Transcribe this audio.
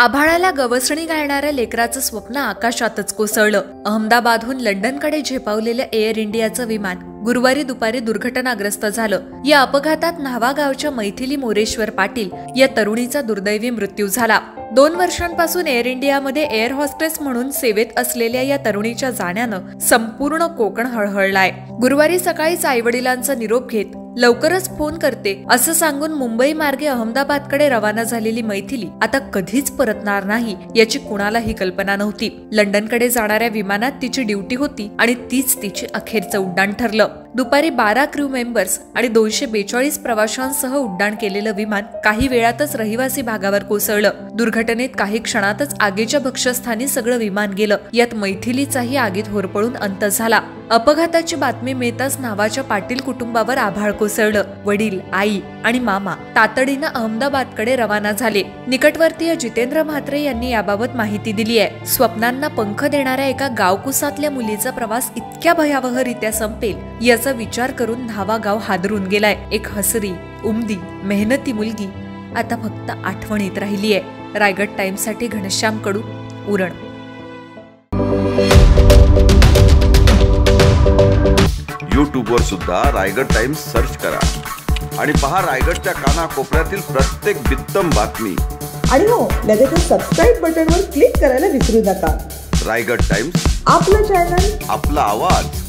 आभाळाला गवसणी घालणाऱ्या लेकराचं स्वप्न आकाशातच कोसळलं। अहमदाबादहून लंडनकडे झेपावलेलं एअर इंडियाचं विमान गुरुवारी दुपारी दुर्घटनाग्रस्त झालं। या अपघातात न्हावा गावच्या मैथिली मोरेश्वर पाटील या तरुणीचा दुर्दैवी मृत्यू झाला। 2 वर्षांपासून एअर इंडियामध्ये एअर होस्टेस म्हणून सेवेत असलेल्या या तरुणीच्या जाण्यानं संपूर्ण कोकण हळहळलाय। गुरुवारी सकाळीच आईवडिलांचा निरोप घेत लवकरच फोन करते असं सांगून मुंबई मार्गे अहमदाबादकडे रवाना झालेली मैथिली आता कधीच परतणार नाही याची कुणालाही कल्पना नव्हती। लंडनकडे जाणाऱ्या विमानात तिची ड्युटी होती आणि तीच तिची अखेरचं उड्डाण ठरलं। दुपारी 12 क्रू मेंबर्स आणि 242 प्रवाशांसह उड्डाण केलेलं विमान काही वेळातच रहिवासी भागावर कोसळलं। दुर्घटनेत काही क्षणातच आगीच्या भक्ष्यस्थानी सगळं विमान गेलं। यात मैथिलीचाही आगीत होरपळून अंत झाला। अपघाताची बातमी मिळताच न्हावाच्या पाटील कुटुंबावर आभाळ कोसळलं। वडील, आई आणि मामा तातडीनं अहमदाबादकडे रवाना झाले। निकटवर्तीय जितेंद्र म्हात्रे यांनी याबाबत माहिती दिली आहे। स्वप्नांना पंख देणाऱ्या एका गावकुसातल्या मुलीचा प्रवास इतक्या भयावहरित्या संपेल याचा विचार करून न्हावा गाव हादरून गेलाय। एक हसरी, उमदी, मेहनती मुलगी आता फक्त आठवणीत राहिली आहे। रायगड टाइम्ससाठी घनश्याम कडू, उरण। यूट्यूबवर सुद्धा रायगड टाइम्स सर्च करा आणि पहा रायगडच्या कानाकोपऱ्यातील प्रत्येक बित्तम बातमी। आणि हो, लगेच सबस्क्राइब बटनवर क्लिक करायला विसरू नका। रायगड टाइम्स, आपलं चॅनल, आपला आवाज।